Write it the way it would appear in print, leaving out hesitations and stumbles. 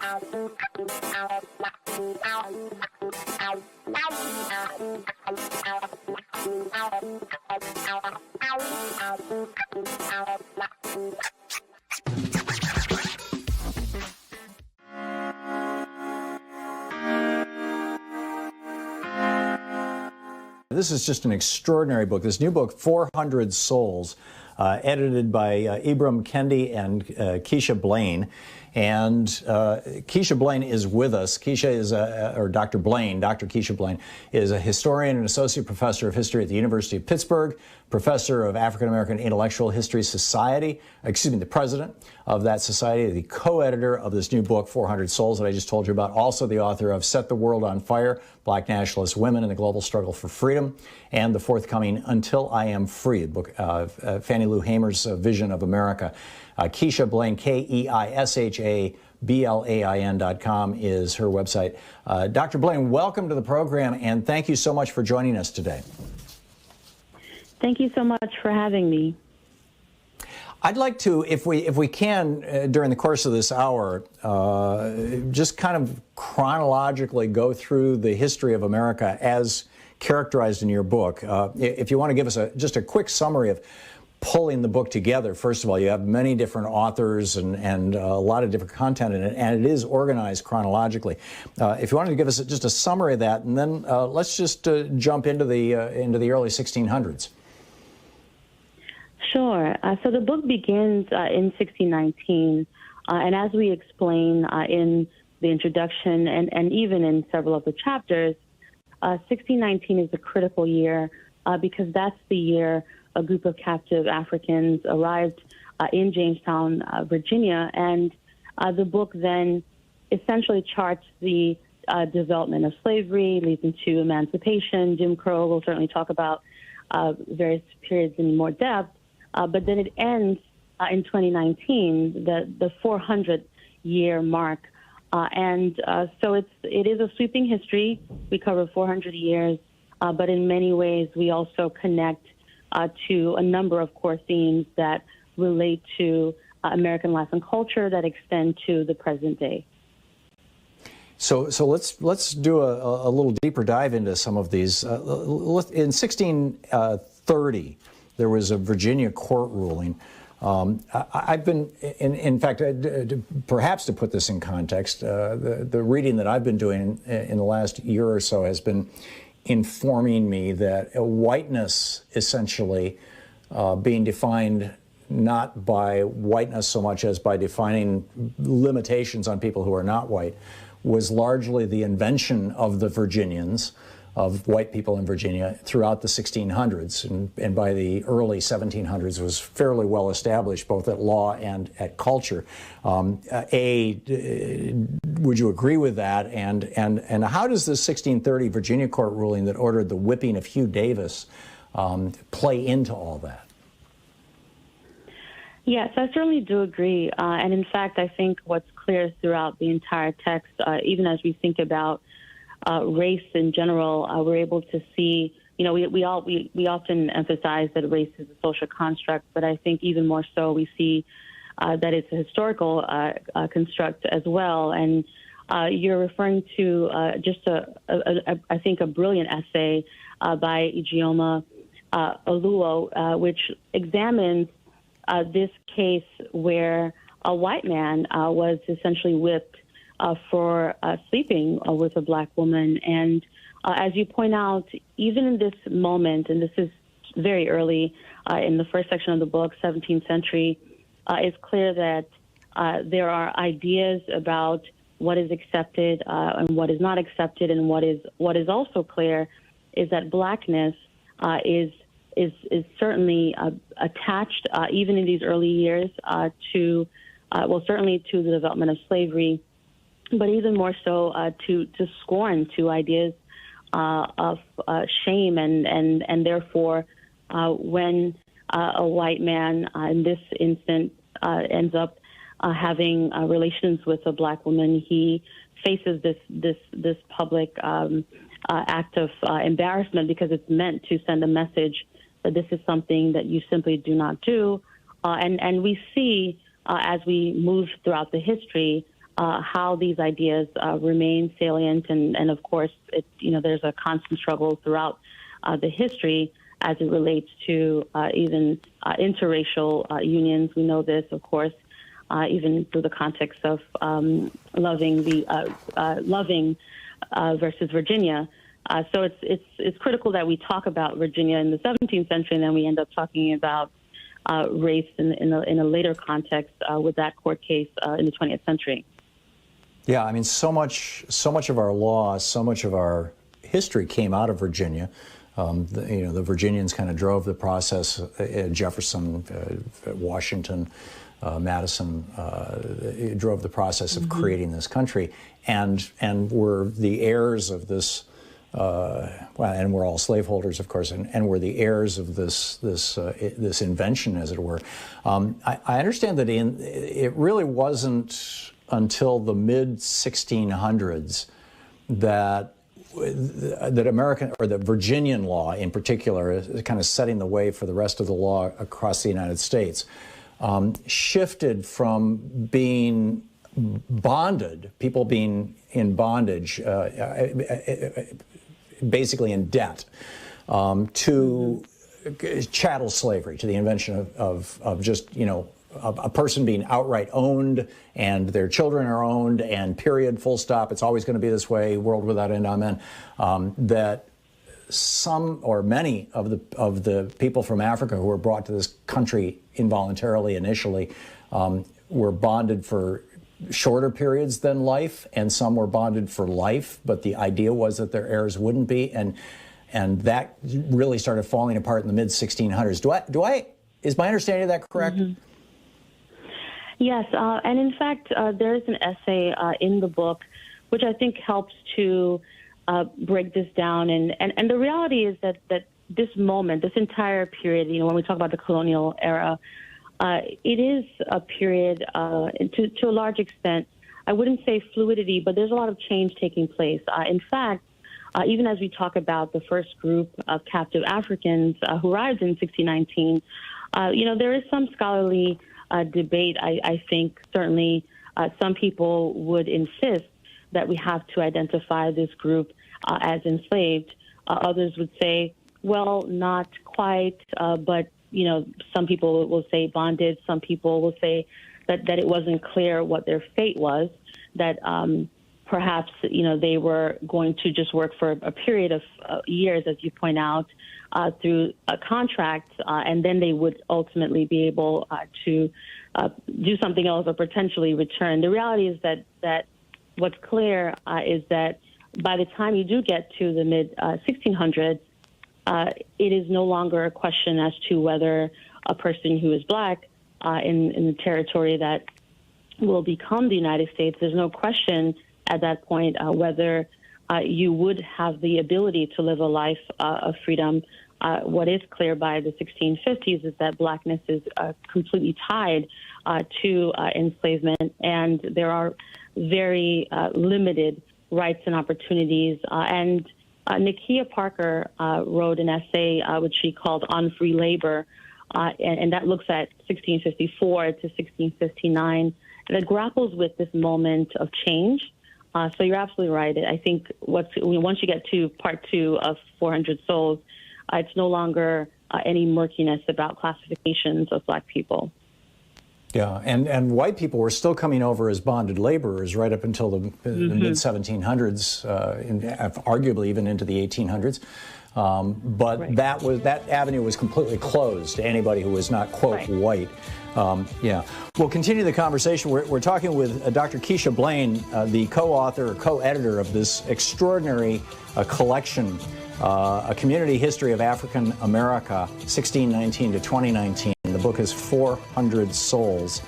This is just an extraordinary book. This new book, 400 Souls, edited by Ibram Kendi and Keisha Blain. And Keisha Blain is with us. Keisha is, or Dr. Blain, Dr. Keisha Blain, is a historian and associate professor of history at the University of Pittsburgh, professor of African American Intellectual History Society, the president of that society, the co-editor of this new book, 400 Souls, that I just told you about, also the author of Set the World on Fire, Black Nationalist Women in the Global Struggle for Freedom, and the forthcoming Until I Am Free, book Fannie Lou Hamer's vision of America. Keisha Blain, KeishaBlain.com is her website. Dr. Blain, welcome to the program, and thank you so much for joining us today. Thank you so much for having me. I'd like to, if we can, during the course of this hour, just kind of chronologically go through the history of America as characterized in your book. If you want to give us just a quick summary of pulling the book together. First of all, you have many different authors and a lot of different content in it, and it is organized chronologically. If you wanted to give us just a summary of that, and then let's just jump into the early 1600s. Sure. So the book begins in 1619, and as we explain in the introduction and even in several of the chapters, 1619 is a critical year because that's the year a group of captive Africans arrived in Jamestown, Virginia, and the book then essentially charts the development of slavery, leads into emancipation, Jim Crow. We'll certainly talk about various periods in more depth, but then it ends in 2019, the 400-year mark, and so it is a sweeping history. We cover 400 years, but in many ways we also connect to a number of core themes that relate to American life and culture that extend to the present day. So let's do a little deeper dive into some of these. In 1630, there was a Virginia court ruling. I've been, in fact, perhaps to put this in context, the reading that I've been doing in the last year or so has been informing me that whiteness essentially being defined not by whiteness so much as by defining limitations on people who are not white was largely the invention of the Virginians, of white people in Virginia throughout the 1600s, and by the early 1700s was fairly well established both at law and at culture. Would you agree with that? And how does the 1630 Virginia court ruling that ordered the whipping of Hugh Davis play into all that? Yes, I certainly do agree. And in fact, I think what's clear throughout the entire text, even as we think about race in general, we're able to see, we often emphasize that race is a social construct, but I think even more so we see that it's a historical construct as well. And you're referring to I think a brilliant essay by Ijeoma Oluo, which examines this case where a white man was essentially whipped for sleeping with a black woman. And as you point out, even in this moment, and this is very early in the first section of the book, 17th century, it's clear that there are ideas about what is accepted and what is not accepted. And what is also clear is that blackness is certainly attached, even in these early years, to certainly to the development of slavery, but even more so to scorn, to ideas of shame, and therefore when a white man in this instance ends up having relations with a black woman, he faces this public act of embarrassment because it's meant to send a message that this is something that you simply do not do, and we see as we move throughout the history how these ideas remain salient, and of course, there's a constant struggle throughout the history as it relates to even interracial unions. We know this, of course, even through the context of loving versus Virginia. So it's critical that we talk about Virginia in the 17th century, and then we end up talking about race in a later context with that court case in the 20th century. Yeah, I mean, so much of our law, so much of our history came out of Virginia. The Virginians kind of drove the process. Jefferson, Washington, Madison drove the process of creating this country, and were the heirs of this. And we're all slaveholders, of course, and we're the heirs of this invention, as it were. I understand that it really wasn't until the mid 1600s that American, or the Virginian law in particular, is kind of setting the way for the rest of the law across the United States, shifted from being bonded, people being in bondage, basically in debt, to chattel slavery, to the invention of just, a person being outright owned, and their children are owned, and period, full stop. It's always going to be this way, world without end, amen. That some or many of the people from Africa who were brought to this country involuntarily initially were bonded for shorter periods than life, and some were bonded for life, but the idea was that their heirs wouldn't be, and that really started falling apart in the mid 1600s. Is my understanding of that correct? Mm-hmm. Yes, and in fact, there is an essay in the book which I think helps to break this down, and the reality is that this moment, this entire period, when we talk about the colonial era, it is a period, to a large extent, I wouldn't say fluidity, but there's a lot of change taking place. In fact, even as we talk about the first group of captive Africans who arrived in 1619, there is some scholarly debate. I think certainly some people would insist that we have to identify this group as enslaved. Others would say, well, not quite, but some people will say bonded. Some people will say that it wasn't clear what their fate was, that perhaps, they were going to just work for a period of years, as you point out, through a contract, and then they would ultimately be able to do something else or potentially return. The reality is that what's clear is that by the time you do get to the mid 1600s, it is no longer a question as to whether a person who is black in the territory that will become the United States, there's no question at that point whether you would have the ability to live a life of freedom. What is clear by the 1650s is that blackness is completely tied to enslavement, and there are very limited rights and opportunities. And Nakia Parker wrote an essay which she called On Free Labor, and that looks at 1654 to 1659, and it grapples with this moment of change. So you're absolutely right. I think once you get to part 2 of 400 Souls, it's no longer any murkiness about classifications of black people. Yeah, and white people were still coming over as bonded laborers right up until the mid 1700s, arguably even into the 1800s. But right. that avenue was completely closed to anybody who was not, quote, right. white. Yeah. We'll continue the conversation. We're talking with Dr. Keisha Blain, the co-author or co-editor of this extraordinary collection, A Community History of African America, 1619 to 2019. The book is 400 Souls.